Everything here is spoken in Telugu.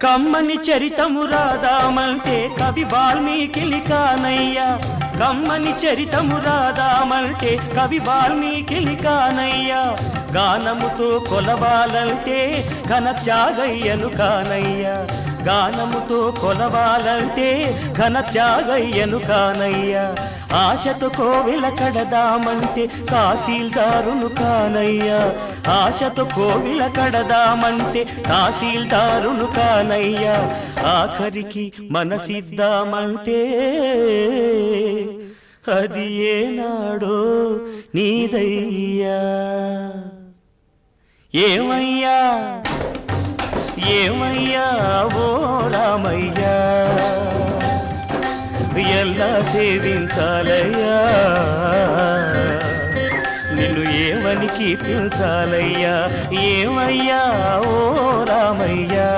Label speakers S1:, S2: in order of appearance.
S1: కమ్మని చరితము రాదామంటే కవి వాల్మీకి కానయ్యా, కమ్మని చరితము రాదామంటే కవి వాల్మీకి కానయ్యా, గానముతో కొలవాలంటే ఘన త్యాగయ్యను కానయ్యా, గానముతో కొలవాలంటే ఘన త్యాగయ్యను కానయ్యా, ఆశతో కోవెల కడదామంటే తహసీల్దారును కానయ్యా, ఆశతో కోవెల కడదామంటే తహసీల్దారును కానయ్యా, ఆఖరికి మనసిద్దామంటే అది ఏనాడో నీదయ్యా. ఏమయ్యా ఏమయ్యా ఓ రామయ్యా, ఎలా సేవించాలయ్యా, నిన్ను ఏమని కీర్తించాలయ్యా, ఏమయ్యా ఓ రామయ్యా.